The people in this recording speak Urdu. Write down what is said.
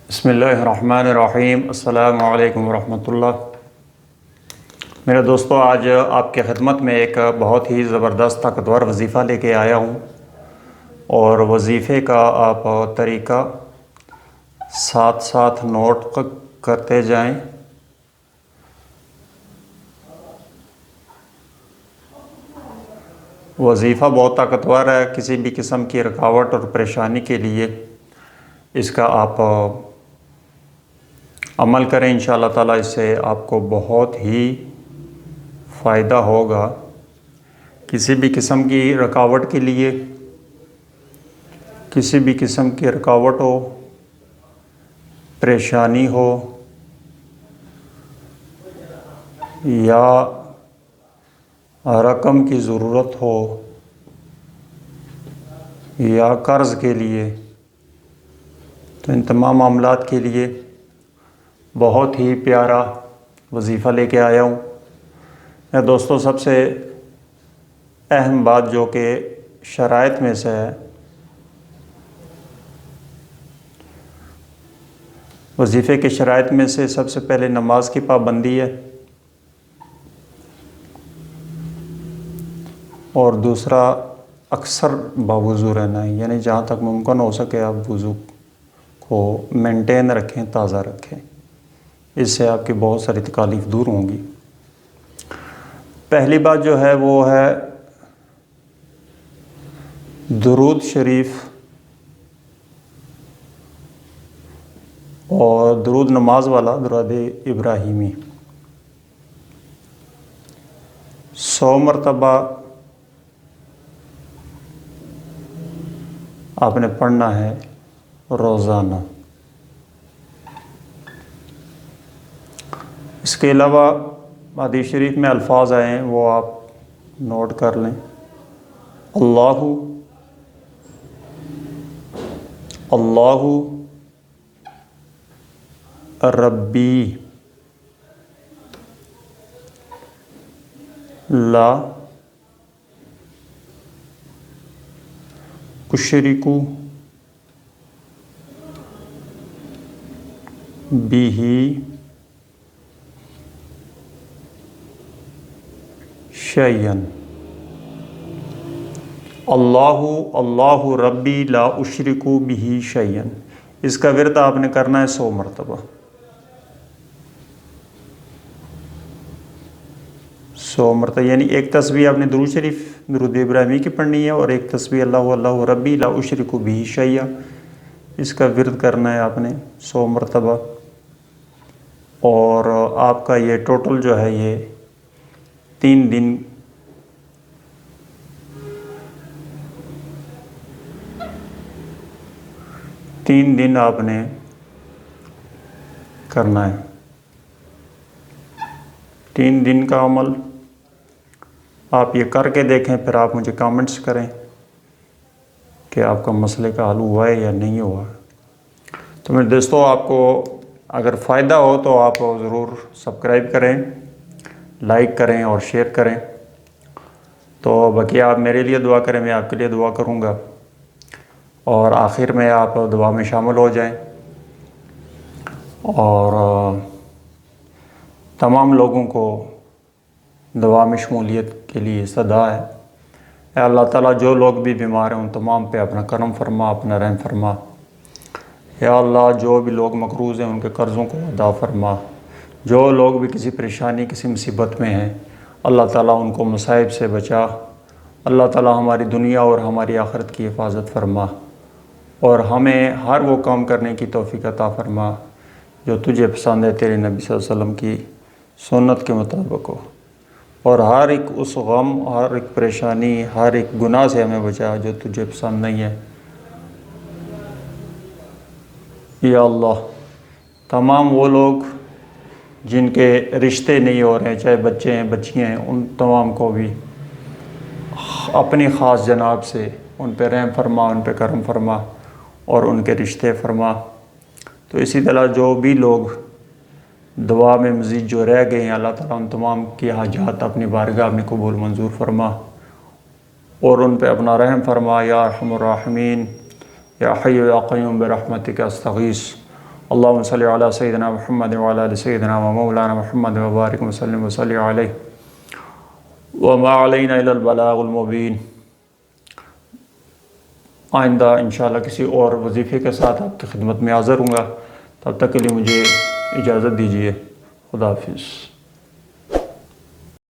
بسم اللہ الرحمن الرحیم۔ السلام علیکم ورحمۃ اللہ۔ میرے دوستو، آج آپ کے خدمت میں ایک بہت ہی زبردست طاقتور وظیفہ لے کے آیا ہوں، اور وظیفے کا آپ طریقہ ساتھ ساتھ نوٹ کرتے جائیں۔ وظیفہ بہت طاقتور ہے، کسی بھی قسم کی رکاوٹ اور پریشانی کے لیے اس کا آپ عمل کریں، انشاءاللہ تعالیٰ اس سے آپ کو بہت ہی فائدہ ہوگا۔ کسی بھی قسم کی رکاوٹ کے لیے، کسی بھی قسم کی رکاوٹ ہو، پریشانی ہو، یا رقم کی ضرورت ہو، یا قرض کے لیے، تو ان تمام معاملات کے لیے بہت ہی پیارا وظیفہ لے کے آیا ہوں۔ میرے دوستو، سب سے اہم بات جو کہ شرائط میں سے ہے، وظیفے کے شرائط میں سے سب سے پہلے نماز کی پابندی ہے، اور دوسرا اکثر باوضو رہنا ہے، یعنی جہاں تک ممکن ہو سکے آپ وضو کو مینٹین رکھیں، تازہ رکھیں، اس سے آپ کی بہت ساری تکالیف دور ہوں گی۔ پہلی بات جو ہے وہ ہے درود شریف، اور درود نماز والا درود ابراہیمی 100 مرتبہ آپ نے پڑھنا ہے روزانہ۔ اس کے علاوہ حدیث شریف میں الفاظ آئے ہیں، وہ آپ نوٹ کر لیں۔ اللہ ربی لا اشرک بہ شیئا۔ اللہ ربی لا اشرک بہ شیئا، اس کا ورد آپ نے کرنا ہے 100 مرتبہ۔ 100 مرتبہ یعنی ایک تسبیح آپ نے درود شریف درود ابراہیمی کی پڑھنی ہے، اور ایک تسبیح اللہ ربی لا اشرک بہ شیئا، اس کا ورد کرنا ہے آپ نے 100 مرتبہ۔ اور آپ کا یہ ٹوٹل جو ہے یہ 3 دن آپ نے کرنا ہے۔ 3 دن کا عمل آپ یہ کر کے دیکھیں، پھر آپ مجھے کامنٹس کریں کہ آپ کا مسئلے کا حل ہوا ہے یا نہیں ہوا۔ تو میرے دوستو، آپ کو اگر فائدہ ہو تو آپ ضرور سبسکرائب کریں، لائک کریں اور شیئر کریں۔ تو باقی آپ میرے لیے دعا کریں، میں آپ کے لیے دعا کروں گا، اور آخر میں آپ دعا میں شامل ہو جائیں۔ اور تمام لوگوں کو دعا میں شمولیت کے لیے صدا ہے۔ اے اللہ تعالیٰ، جو لوگ بھی بیمار ہیں ان تمام پہ اپنا کرم فرما، اپنا رحم فرما۔ یا اللہ، جو بھی لوگ مقروض ہیں ان کے قرضوں کو ادا فرما۔ جو لوگ بھی کسی پریشانی، کسی مصیبت میں ہیں، اللہ تعالیٰ ان کو مصائب سے بچا۔ اللہ تعالیٰ ہماری دنیا اور ہماری آخرت کی حفاظت فرما، اور ہمیں ہر وہ کام کرنے کی توفیق عطا فرما جو تجھے پسند ہے، تیرے نبی صلی اللہ علیہ وسلم کی سنت کے مطابق ہو، اور ہر ایک اس غم، ہر ایک پریشانی، ہر ایک گناہ سے ہمیں بچا جو تجھے پسند نہیں ہے۔ یا اللہ، تمام وہ لوگ جن کے رشتے نہیں ہو رہے ہیں، چاہے بچے ہیں، بچیاں ہیں، ان تمام کو بھی اپنی خاص جناب سے ان پہ رحم فرما، ان پہ کرم فرما، اور ان کے رشتے فرما۔ تو اسی طرح جو بھی لوگ دعا میں مزید جو رہ گئے ہیں، اللہ تعالیٰ ان تمام کی حاجات اپنی بارگاہ میں قبول منظور فرما، اور ان پہ اپنا رحم فرما۔ یا ارحم الراحمین، یا حی یا قیوم برحمتک استغیث، اللہم صلی علی سیدنا محمد وعلی آل سیدنا و مولانا محمد وبارک وسلم وصلی علیہ وما علینا الا البلاغ المبین۔ آئندہ انشاءاللہ کسی اور وظیفے کے ساتھ آپ کی خدمت میں حاضر ہوں گا، تب تک کے لیے مجھے اجازت دیجیے۔ خدا حافظ۔